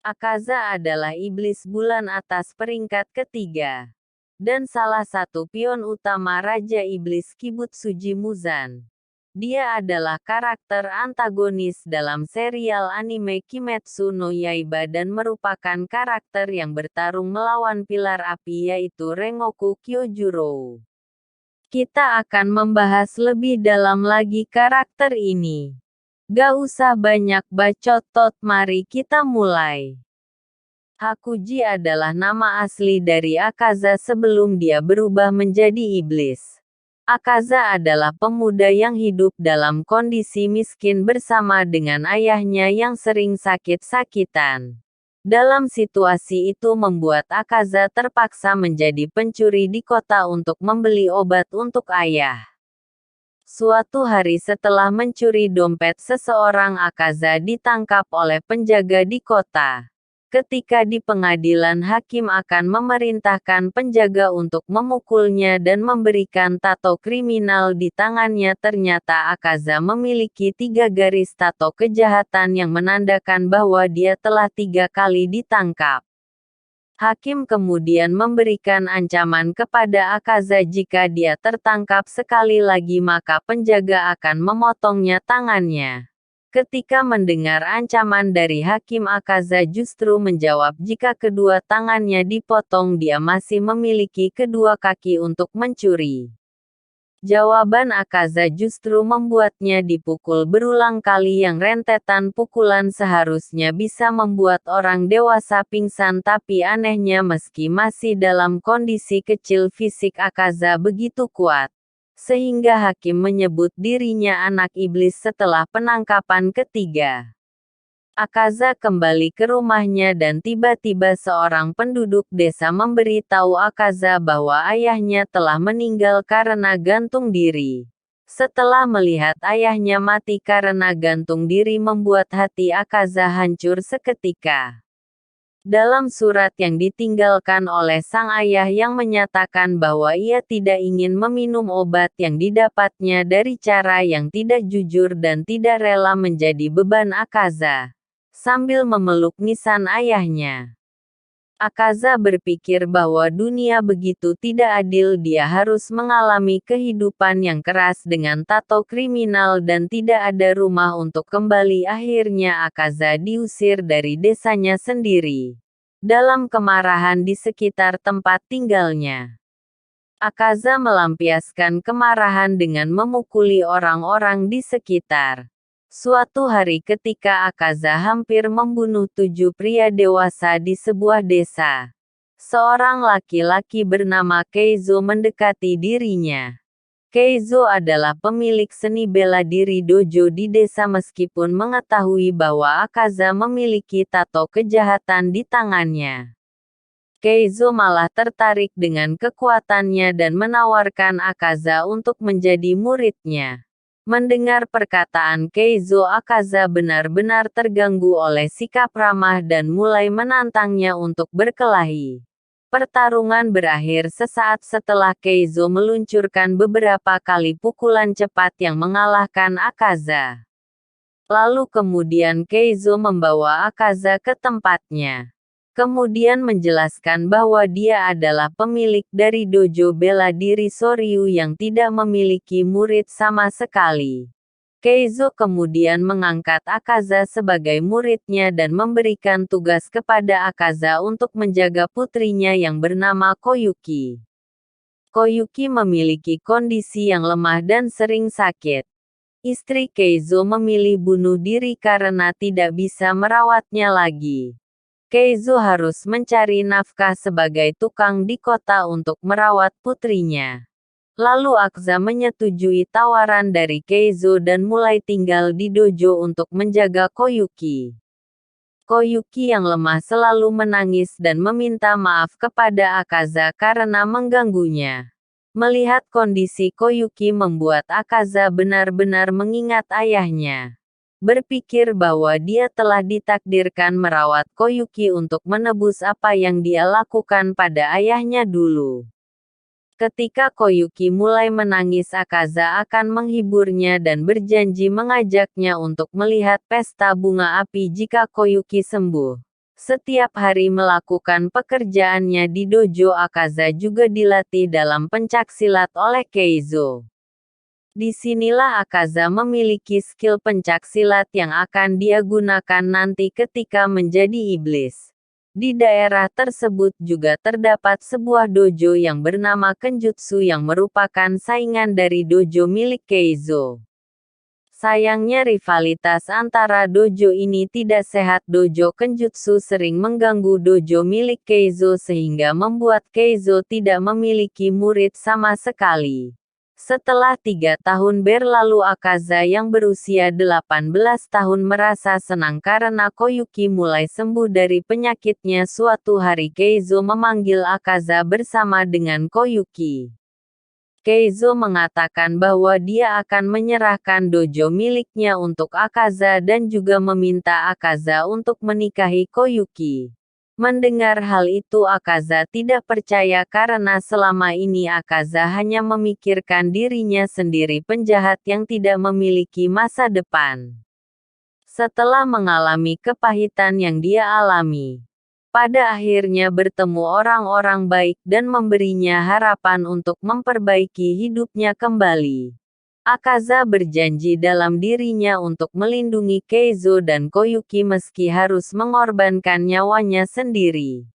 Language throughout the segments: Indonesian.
Akaza adalah iblis bulan atas peringkat ketiga, dan salah satu pion utama Raja Iblis Kibutsuji Muzan. Dia adalah karakter antagonis dalam serial anime Kimetsu no Yaiba dan merupakan karakter yang bertarung melawan pilar api yaitu Rengoku Kyojuro. Kita akan membahas lebih dalam lagi karakter ini. Gak usah banyak bacot, mari kita mulai. Hakuji adalah nama asli dari Akaza sebelum dia berubah menjadi iblis. Akaza adalah pemuda yang hidup dalam kondisi miskin bersama dengan ayahnya yang sering sakit-sakitan. Dalam situasi itu membuat Akaza terpaksa menjadi pencuri di kota untuk membeli obat untuk ayah. Suatu hari setelah mencuri dompet seseorang, Akaza ditangkap oleh penjaga di kota. Ketika di pengadilan, hakim akan memerintahkan penjaga untuk memukulnya dan memberikan tato kriminal di tangannya. Ternyata Akaza memiliki 3 garis tato kejahatan yang menandakan bahwa dia telah 3 kali ditangkap. Hakim kemudian memberikan ancaman kepada Akaza jika dia tertangkap sekali lagi maka penjaga akan memotongnya tangannya. Ketika mendengar ancaman dari hakim, Akaza justru menjawab jika kedua tangannya dipotong dia masih memiliki kedua kaki untuk mencuri. Jawaban Akaza justru membuatnya dipukul berulang kali yang rentetan pukulan seharusnya bisa membuat orang dewasa pingsan, tapi anehnya meski masih dalam kondisi kecil fisik Akaza begitu kuat, sehingga hakim menyebut dirinya anak iblis setelah penangkapan ketiga. Akaza kembali ke rumahnya dan tiba-tiba seorang penduduk desa memberi tahu Akaza bahwa ayahnya telah meninggal karena gantung diri. Setelah melihat ayahnya mati karena gantung diri membuat hati Akaza hancur seketika. Dalam surat yang ditinggalkan oleh sang ayah yang menyatakan bahwa ia tidak ingin meminum obat yang didapatnya dari cara yang tidak jujur dan tidak rela menjadi beban Akaza, sambil memeluk nisan ayahnya. Akaza berpikir bahwa dunia begitu tidak adil, dia harus mengalami kehidupan yang keras dengan tato kriminal dan tidak ada rumah untuk kembali. Akhirnya Akaza diusir dari desanya sendiri. Dalam kemarahan di sekitar tempat tinggalnya, Akaza melampiaskan kemarahan dengan memukuli orang-orang di sekitar. Suatu hari ketika Akaza hampir membunuh 7 pria dewasa di sebuah desa, seorang laki-laki bernama Keizo mendekati dirinya. Keizo adalah pemilik seni bela diri dojo di desa. Meskipun mengetahui bahwa Akaza memiliki tato kejahatan di tangannya, Keizo malah tertarik dengan kekuatannya dan menawarkan Akaza untuk menjadi muridnya. Mendengar perkataan Keizo, Akaza benar-benar terganggu oleh sikap ramah dan mulai menantangnya untuk berkelahi. Pertarungan berakhir sesaat setelah Keizo meluncurkan beberapa kali pukulan cepat yang mengalahkan Akaza. Lalu kemudian Keizo membawa Akaza ke tempatnya. Kemudian menjelaskan bahwa dia adalah pemilik dari dojo bela diri Soryu yang tidak memiliki murid sama sekali. Keizo kemudian mengangkat Akaza sebagai muridnya dan memberikan tugas kepada Akaza untuk menjaga putrinya yang bernama Koyuki. Koyuki memiliki kondisi yang lemah dan sering sakit. Istri Keizo memilih bunuh diri karena tidak bisa merawatnya lagi. Keizo harus mencari nafkah sebagai tukang di kota untuk merawat putrinya. Lalu Akaza menyetujui tawaran dari Keizo dan mulai tinggal di dojo untuk menjaga Koyuki. Koyuki yang lemah selalu menangis dan meminta maaf kepada Akaza karena mengganggunya. Melihat kondisi Koyuki membuat Akaza benar-benar mengingat ayahnya. Berpikir bahwa dia telah ditakdirkan merawat Koyuki untuk menebus apa yang dia lakukan pada ayahnya dulu. Ketika Koyuki mulai menangis, Akaza akan menghiburnya dan berjanji mengajaknya untuk melihat pesta bunga api jika Koyuki sembuh. Setiap hari melakukan pekerjaannya di dojo Akaza juga dilatih dalam pencaksilat oleh Keizo. Disinilah Akaza memiliki skill pencaksilat yang akan dia gunakan nanti ketika menjadi iblis. Di daerah tersebut juga terdapat sebuah dojo yang bernama Kenjutsu yang merupakan saingan dari dojo milik Keizo. Sayangnya rivalitas antara dojo ini tidak sehat. Dojo Kenjutsu sering mengganggu dojo milik Keizo sehingga membuat Keizo tidak memiliki murid sama sekali. Setelah 3 tahun berlalu Akaza yang berusia 18 tahun merasa senang karena Koyuki mulai sembuh dari penyakitnya. Suatu hari Keizo memanggil Akaza bersama dengan Koyuki. Keizo mengatakan bahwa dia akan menyerahkan dojo miliknya untuk Akaza dan juga meminta Akaza untuk menikahi Koyuki. Mendengar hal itu Akaza tidak percaya karena selama ini Akaza hanya memikirkan dirinya sendiri, penjahat yang tidak memiliki masa depan. Setelah mengalami kepahitan yang dia alami, pada akhirnya bertemu orang-orang baik dan memberinya harapan untuk memperbaiki hidupnya kembali. Akaza berjanji dalam dirinya untuk melindungi Keizo dan Koyuki meski harus mengorbankan nyawanya sendiri.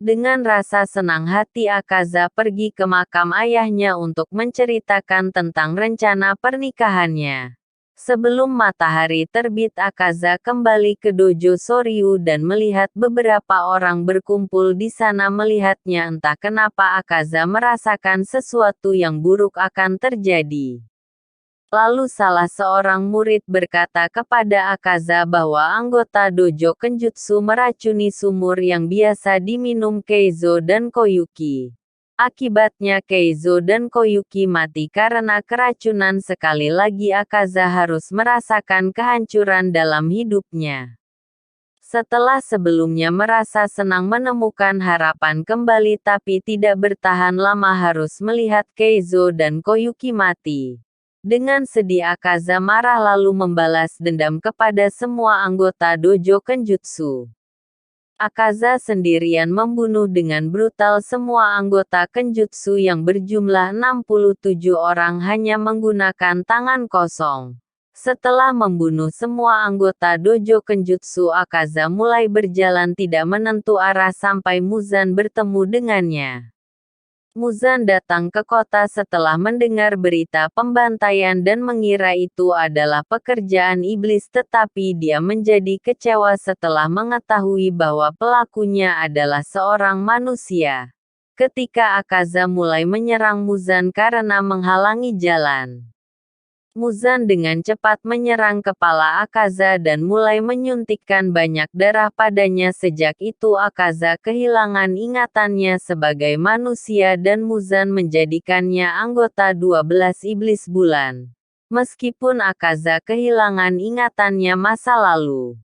Dengan rasa senang hati Akaza pergi ke makam ayahnya untuk menceritakan tentang rencana pernikahannya. Sebelum matahari terbit Akaza kembali ke dojo Soryu dan melihat beberapa orang berkumpul di sana. Melihatnya entah kenapa Akaza merasakan sesuatu yang buruk akan terjadi. Lalu salah seorang murid berkata kepada Akaza bahwa anggota dojo Kenjutsu meracuni sumur yang biasa diminum Keizo dan Koyuki. Akibatnya Keizo dan Koyuki mati karena keracunan. Sekali lagi Akaza harus merasakan kehancuran dalam hidupnya. Setelah sebelumnya merasa senang menemukan harapan kembali tapi tidak bertahan lama harus melihat Keizo dan Koyuki mati. Dengan sedih Akaza marah lalu membalas dendam kepada semua anggota dojo Kenjutsu. Akaza sendirian membunuh dengan brutal semua anggota Kenjutsu yang berjumlah 67 orang hanya menggunakan tangan kosong. Setelah membunuh semua anggota dojo Kenjutsu Akaza mulai berjalan tidak menentu arah sampai Muzan bertemu dengannya. Muzan datang ke kota setelah mendengar berita pembantaian dan mengira itu adalah pekerjaan iblis, tetapi dia menjadi kecewa setelah mengetahui bahwa pelakunya adalah seorang manusia. Ketika Akaza mulai menyerang Muzan karena menghalangi jalan, Muzan dengan cepat menyerang kepala Akaza dan mulai menyuntikkan banyak darah padanya. Sejak itu Akaza kehilangan ingatannya sebagai manusia dan Muzan menjadikannya anggota 12 Iblis Bulan. Meskipun Akaza kehilangan ingatannya masa lalu,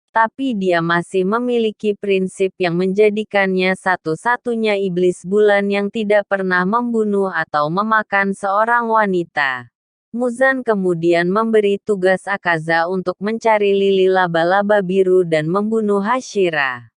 tapi dia masih memiliki prinsip yang menjadikannya satu-satunya Iblis Bulan yang tidak pernah membunuh atau memakan seorang wanita. Muzan kemudian memberi tugas Akaza untuk mencari lili laba-laba biru dan membunuh Hashira.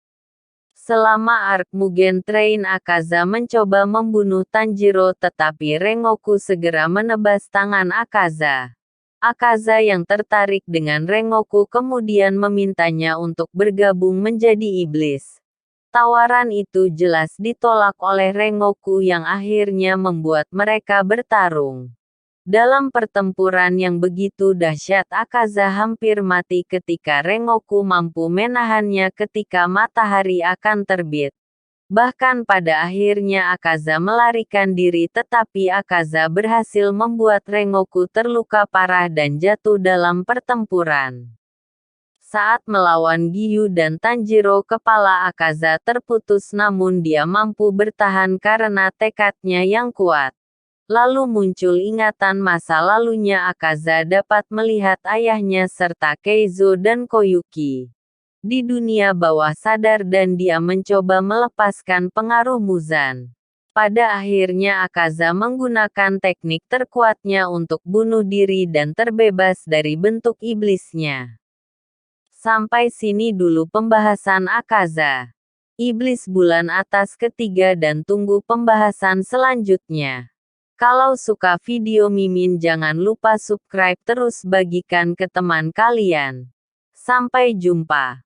Selama arc Mugen Train Akaza mencoba membunuh Tanjiro tetapi Rengoku segera menebas tangan Akaza. Akaza yang tertarik dengan Rengoku kemudian memintanya untuk bergabung menjadi iblis. Tawaran itu jelas ditolak oleh Rengoku yang akhirnya membuat mereka bertarung. Dalam pertempuran yang begitu dahsyat Akaza hampir mati ketika Rengoku mampu menahannya ketika matahari akan terbit. Bahkan pada akhirnya Akaza melarikan diri tetapi Akaza berhasil membuat Rengoku terluka parah dan jatuh dalam pertempuran. Saat melawan Giyu dan Tanjiro kepala Akaza terputus namun dia mampu bertahan karena tekadnya yang kuat. Lalu muncul ingatan masa lalunya. Akaza dapat melihat ayahnya serta Keizo dan Koyuki di dunia bawah sadar dan dia mencoba melepaskan pengaruh Muzan. Pada akhirnya Akaza menggunakan teknik terkuatnya untuk bunuh diri dan terbebas dari bentuk iblisnya. Sampai sini dulu pembahasan Akaza Iblis Bulan Atas ketiga dan tunggu pembahasan selanjutnya. Kalau suka video Mimin jangan lupa subscribe terus bagikan ke teman kalian. Sampai jumpa.